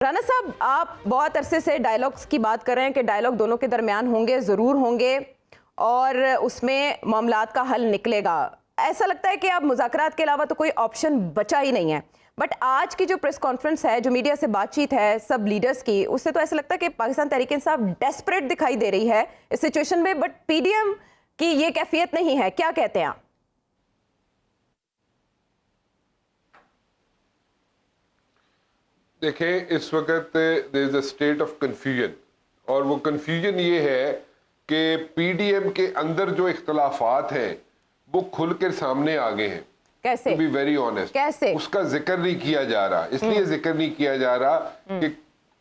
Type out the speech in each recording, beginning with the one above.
رانا صاحب، آپ بہت عرصے سے ڈائیلاگز کی بات کر رہے ہیں کہ ڈائیلاگ دونوں کے درمیان ہوں گے، ضرور ہوں گے اور اس میں معاملات کا حل نکلے گا. ایسا لگتا ہے کہ اب مذاکرات کے علاوہ تو کوئی آپشن بچا ہی نہیں ہے. بٹ آج کی جو پریس کانفرنس ہے، جو میڈیا سے بات چیت ہے سب لیڈرز کی، اس سے تو ایسا لگتا ہے کہ پاکستان تحریک انصاف ڈیسپریٹ دکھائی دے رہی ہے اس سچویشن میں، بٹ پی ڈی ایم کی یہ کیفیت نہیں ہے. کیا کہتے ہیں آپ؟ دیکھیں، اس وقت there is a state of confusion، اور وہ کنفیوژن یہ ہے کہ پی ڈی ایم کے اندر جو اختلافات ہیں وہ کھل کر سامنے آ گئے ہیں. کیسے؟ to be very honest، کیسے؟ اس کا ذکر نہیں کیا جا رہا. اس لیے ذکر نہیں کیا جا رہا کہ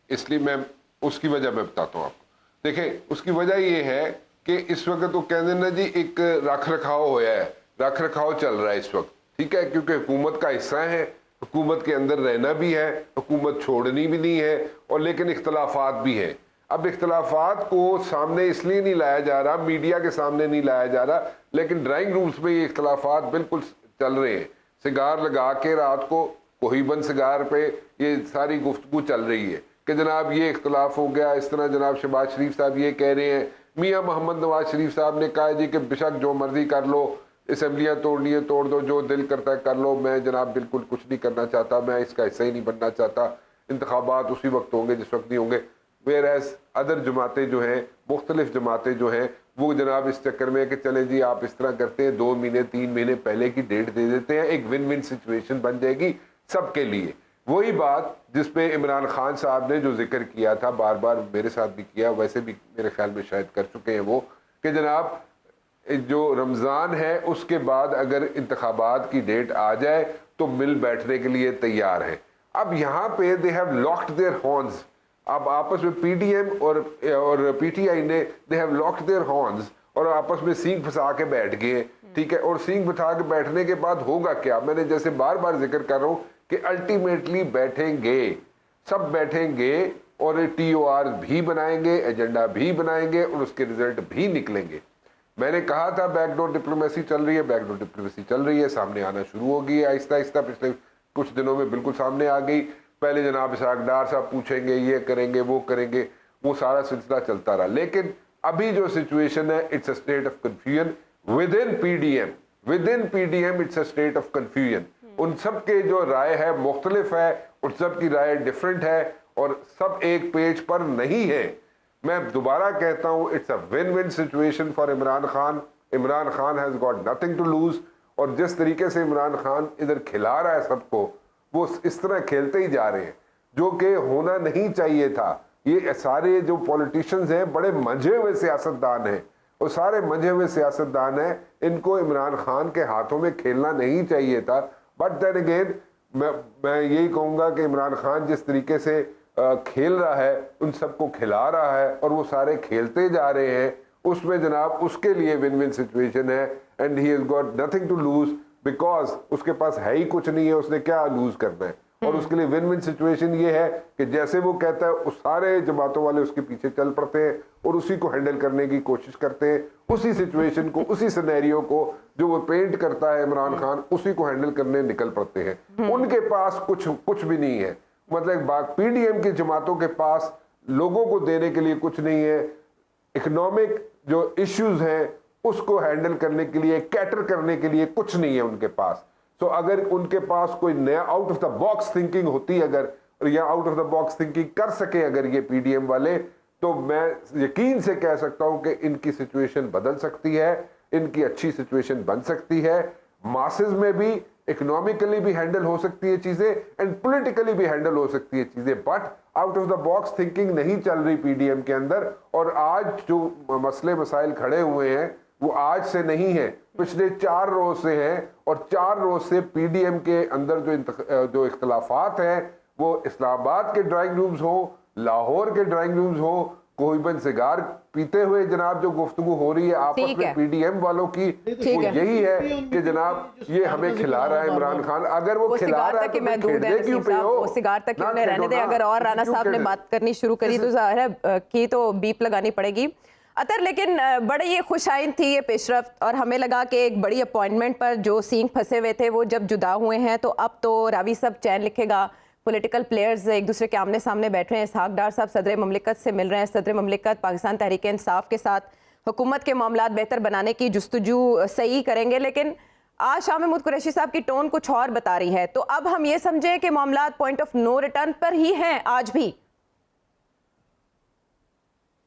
اس لیے میں اس کی وجہ میں بتاتا ہوں آپ کو. دیکھیں، اس کی وجہ یہ ہے کہ اس وقت وہ کہتے ہیں نا جی ایک رکھ رکھاؤ ہوا ہے، رکھ رکھاؤ چل رہا ہے اس وقت، ٹھیک ہے، کیونکہ حکومت کا حصہ ہے، حکومت کے اندر رہنا بھی ہے، حکومت چھوڑنی بھی نہیں ہے، اور لیکن اختلافات بھی ہیں. اب اختلافات کو سامنے اس لیے نہیں لایا جا رہا، میڈیا کے سامنے نہیں لایا جا رہا، لیکن ڈرائنگ رومز میں یہ اختلافات بالکل چل رہے ہیں. سگار لگا کے رات کو کوئی بند سگار پہ یہ ساری گفتگو چل رہی ہے کہ جناب یہ اختلاف ہو گیا. اس طرح جناب شہباز شریف صاحب یہ کہہ رہے ہیں، میاں محمد نواز شریف صاحب نے کہا جی کہ بشک جو مرضی کر لو، اسمبلیاں توڑنی ہے توڑ دو، جو دل کرتا ہے کر لو، میں جناب بالکل کچھ نہیں کرنا چاہتا، میں اس کا حصہ ہی نہیں بننا چاہتا، انتخابات اسی وقت ہوں گے جس وقت نہیں ہوں گے. ویئر ایز ادر جماعتیں جو ہیں، مختلف جماعتیں جو ہیں، وہ جناب اس چکر میں کہ چلیں جی آپ اس طرح کرتے ہیں، 2 مہینے 3 مہینے پہلے کی ڈیٹ دے دیتے ہیں، ایک ون ون سچویشن بن جائے گی سب کے لیے. وہی بات جس پہ عمران خان صاحب نے جو ذکر کیا تھا، بار بار میرے ساتھ بھی کیا، ویسے بھی میرے خیال میں شاید کر چکے ہیں وہ، کہ جناب جو رمضان ہے اس کے بعد اگر انتخابات کی ڈیٹ آ جائے تو مل بیٹھنے کے لیے تیار ہیں. اب یہاں پہ they have locked their horns. اب آپس میں پی ڈی ایم اور پی ٹی آئی نے they have locked their horns اور آپس میں سینگ پھنسا کے بیٹھ گئے، ٹھیک ہے. اور سینگ پھنسا کے بیٹھنے کے بعد ہوگا کیا؟ میں نے جیسے بار بار ذکر کر رہا ہوں کہ الٹیمیٹلی بیٹھیں گے، سب بیٹھیں گے اور ٹی او آر بھی بنائیں گے، ایجنڈا بھی بنائیں گے، اور اس کے رزلٹ بھی نکلیں گے. میں نے کہا تھا بیک ڈور ڈپلومیسی چل رہی ہے، بیک ڈور ڈپلومیسی چل رہی ہے، سامنے آنا شروع ہو گئی ہے آہستہ آہستہ، پچھلے کچھ دنوں میں بالکل سامنے آ گئی. پہلے جناب اسحاق ڈار صاحب پوچھیں گے، یہ کریں گے، وہ کریں گے، وہ سارا سلسلہ چلتا رہا. لیکن ابھی جو سچویشن ہے، it's a state of confusion with in P D M, with in P D M it's a state of confusion. ان سب کے جو رائے ہے مختلف ہے، ان سب کی رائے ڈفرنٹ ہے، اور سب ایک پیج پر نہیں ہے. میں دوبارہ کہتا ہوں، it's a one one situation for Imran Khan. Imran Khan has got nothing to lose, اور جس طریقے سے عمران خان ادھر کھلا رہا ہے سب کو، وہ اس طرح کھیلتے ہی جا رہے ہیں جو کہ ہونا نہیں چاہیے تھا. یہ سارے جو پولیٹیشینز ہیں بڑے منجھے ہوئے سیاستدان ہیں، اور سارے منجھے ہوئے سیاستدان ہیں، ان کو عمران خان کے ہاتھوں میں کھیلنا نہیں چاہیے تھا. بٹ دین اگین میں یہی کہوں گا کہ عمران خان جس طریقے سے کھیل رہا ہے، ان سب کو کھلا رہا ہے، اور وہ سارے کھیلتے جا رہے ہیں. اس میں جناب اس کے لیے ون ون سچویشن ہے، and he has got nothing to lose, because اس کے پاس ہے ہی کچھ نہیں ہے، اس نے کیا لوز کرنا ہے. اور اس کے لیے ون ون سچویشن یہ ہے کہ جیسے وہ کہتا ہے اس سارے جماعتوں والے اس کے پیچھے چل پڑتے ہیں اور اسی کو ہینڈل کرنے کی کوشش کرتے ہیں، اسی سچویشن کو، اسی سینیریو کو جو وہ پینٹ کرتا ہے عمران خان، اسی کو ہینڈل کرنے نکل پڑتے ہیں. ان کے پاس کچھ بھی نہیں ہے. مطلب پی ڈی ایم کی جماعتوں کے پاس لوگوں کو دینے کے لیے کچھ نہیں ہے. اکنامک جو ایشوز ہیں اس کو ہینڈل کرنے کے لیے، کیٹر کرنے کے لیے کچھ نہیں ہے ان کے پاس. سو اگر ان کے پاس کوئی نیا out of the box thinking ہوتی اگر، یا out of the box thinking کر سکے اگر یہ پی ڈی ایم والے، تو میں یقین سے کہہ سکتا ہوں کہ ان کی سچویشن بدل سکتی ہے، ان کی اچھی سچویشن بن سکتی ہے. ماسز میں بھی اکنامکلی بھی ہینڈل ہو سکتی ہے چیزیں، اینڈ پولیٹیکلی بھی ہینڈل ہو سکتی ہے چیزیں. But out of the box thinking نہیں چل رہی پی ڈی ایم کے اندر. اور آج جو مسئلے مسائل کھڑے ہوئے ہیں وہ آج سے نہیں ہے، پچھلے 4 روز سے ہیں. اور 4 روز سے پی ڈی ایم کے اندر جو اختلافات ہیں، وہ اسلام آباد کے ڈرائنگ رومز ہوں، لاہور کے ڈرائنگ رومز ہوں، کوئی بن سگار پیتے ہوئے جناب جو گفتگو ہو رہی ہے آپس میں پی ڈی ایم والوں کی، وہ یہی ہے کہ جناب یہ ہمیں کھلا رہا ہے عمران خان. اگر وہ کھلا رہا ہے تو کھیلنے کیوں پہ ہو؟ سگار تک انہیں رہنے دیں. اگر اور رانا صاحب نے بات کرنی شروع کری تو ظاہر ہے کی تو بیپ لگانی پڑے گی. اطہر، لیکن بڑے یہ خوش آئند تھی یہ پیش رفت، اور ہمیں لگا کہ ایک بڑی اپوائنٹمنٹ پر جو سینگ پھنسے ہوئے تھے وہ جب جدا ہوئے ہیں تو اب تو راوی صاحب چین لکھے گا، پولیٹیکل پلیئرز ایک دوسرے کے آمنے سامنے بیٹھ رہے ہیں. اسحاق ڈار صاحب صدر مملکت سے مل رہے ہیں. صدر مملکت پاکستان تحریک انصاف کے ساتھ حکومت کے معاملات بہتر بنانے کی جستجو صحیح کریں گے, لیکن آج شاہ محمود قریشی صاحب کی ٹون کچھ اور بتا رہی ہے. تو اب ہم یہ سمجھیں کہ معاملات پوائنٹ آف نو ریٹرن پر ہی ہیں آج بھی.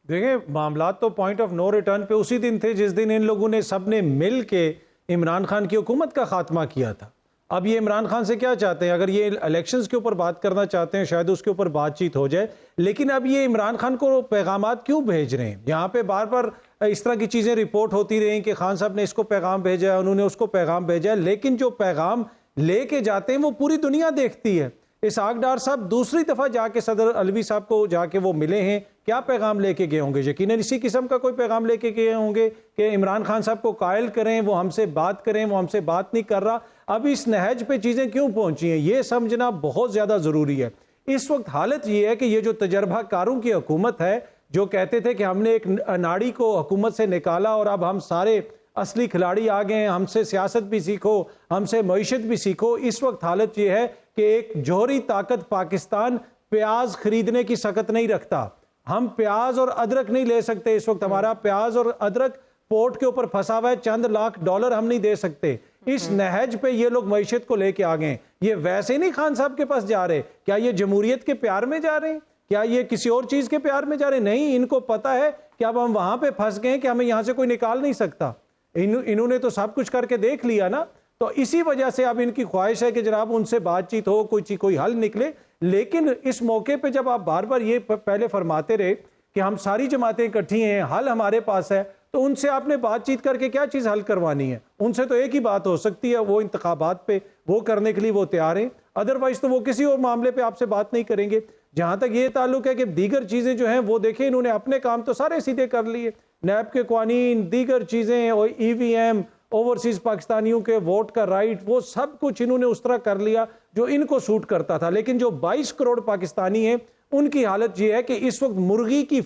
دیکھیں معاملات تو پوائنٹ آف نو ریٹرن پہ اسی دن تھے جس دن ان لوگوں نے سب نے مل کے عمران خان کی حکومت کا خاتمہ کیا تھا. اب یہ عمران خان سے کیا چاہتے ہیں؟ اگر یہ الیکشنز کے اوپر بات کرنا چاہتے ہیں شاید اس کے اوپر بات چیت ہو جائے, لیکن اب یہ عمران خان کو پیغامات کیوں بھیج رہے ہیں؟ یہاں پہ بار بار اس طرح کی چیزیں رپورٹ ہوتی رہی کہ خان صاحب نے اس کو پیغام بھیجا ہے, انہوں نے اس کو پیغام بھیجا ہے, لیکن جو پیغام لے کے جاتے ہیں وہ پوری دنیا دیکھتی ہے. اسحاق ڈار صاحب دوسری دفعہ جا کے صدر علوی صاحب کو جا کے وہ ملے ہیں, کیا پیغام لے کے گئے ہوں گے؟ یقیناً اسی قسم کا کوئی پیغام لے کے گئے ہوں گے کہ عمران خان صاحب کو قائل کریں, وہ ہم سے بات کریں, وہ ہم سے بات نہیں کر رہا. اب اس نہج پہ چیزیں کیوں پہنچی ہیں یہ سمجھنا بہت زیادہ ضروری ہے. اس وقت حالت یہ ہے کہ یہ جو تجربہ کاروں کی حکومت ہے جو کہتے تھے کہ ہم نے ایک ناڑی کو حکومت سے نکالا اور اب ہم سارے اصلی کھلاڑی آ گئے ہیں, ہم سے سیاست بھی سیکھو, ہم سے معیشت بھی سیکھو. اس وقت حالت یہ ہے کہ ایک جوہری طاقت پاکستان پیاز خریدنے کی سکت نہیں رکھتا. ہم پیاز اور ادرک نہیں لے سکتے. اس وقت ہمارا پیاز اور ادرک پورٹ کے اوپر پھنسا ہوا ہے, چند لاکھ ڈالر ہم نہیں دے سکتے. اس نہج پہ یہ لوگ معیشت کو لے کے آ گئے. یہ ویسے نہیں خان صاحب کے پاس جا رہے, کیا یہ جمہوریت کے پیار میں جا رہے ہیں؟ کیا یہ کسی اور چیز کے پیار میں جا رہے ہیں؟ نہیں, ان کو پتا ہے کہ اب ہم وہاں پہ پھنس گئے کہ ہمیں یہاں سے کوئی نکال نہیں سکتا. انہوں نے تو سب کچھ کر کے دیکھ لیا نا. تو اسی وجہ سے اب ان کی خواہش ہے کہ جناب ان سے بات چیت ہو, کوئی حل نکلے. لیکن اس موقع پہ جب آپ بار بار یہ پہلے فرماتے رہے کہ ہم ساری جماعتیں اکٹھی ہیں, حل ہمارے پاس ہے, تو ان سے آپ نے بات چیت کر کے کیا چیز حل کروانی ہے؟ ان سے تو ایک ہی بات ہو سکتی ہے, وہ انتخابات پہ وہ کرنے کے لیے وہ تیار ہیں, ادروائز تو وہ کسی اور معاملے پہ آپ سے بات نہیں کریں گے. جہاں تک یہ تعلق ہے کہ دیگر چیزیں جو ہیں وہ دیکھیں, انہوں نے اپنے کام تو سارے سیدھے کر لیے. نیب کے قوانین, دیگر چیزیں, ای وی ایم, اوورسیز پاکستانیوں کے ووٹ کا رائٹ, وہ سب کچھ انہوں نے اس طرح کر لیا جو ان کو سوٹ کرتا تھا. لیکن جو 22 کروڑ پاکستانی ہیں ان کی حالت یہ ہے کہ اس وقت مرغی کی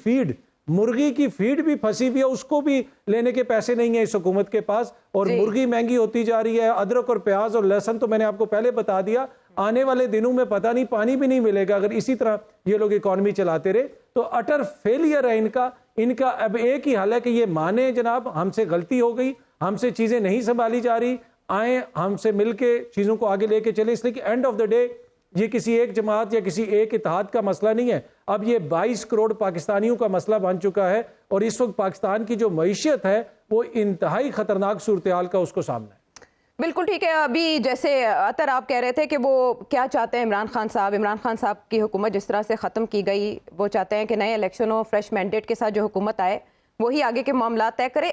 فیڈ بھی پھنسی ہوئی ہے, اس کو بھی لینے کے پیسے نہیں ہیں اس حکومت کے پاس, اور مرغی مہنگی ہوتی جا رہی ہے. ادرک اور پیاز اور لہسن تو میں نے آپ کو پہلے بتا دیا, آنے والے دنوں میں پتہ نہیں پانی بھی نہیں ملے گا اگر اسی طرح یہ لوگ اکانومی چلاتے رہے. تو اٹر فیلئر ہے ان کا. اب ایک ہی حل ہے کہ یہ مانے جناب ہم سے غلطی ہو گئی, ہم سے چیزیں نہیں سنبھالی جا رہی, آئیں ہم سے مل کے چیزوں کو آگے لے کے چلیں. اس لیے کہ اینڈ آف دا ڈے یہ کسی ایک جماعت یا کسی ایک اتحاد کا مسئلہ نہیں ہے, اب یہ 22 کروڑ پاکستانیوں کا مسئلہ بن چکا ہے, اور اس وقت پاکستان کی جو معیشت ہے وہ انتہائی خطرناک صورتحال کا اس کو سامنا ہے. بالکل ٹھیک ہے. ابھی جیسے اطہر آپ کہہ رہے تھے کہ وہ کیا چاہتے ہیں عمران خان صاحب کی حکومت جس طرح سے ختم کی گئی, وہ چاہتے ہیں کہ نئے الیکشن ہو, فریش مینڈیٹ کے ساتھ جو حکومت آئے وہی آگے کے معاملات طے کرے.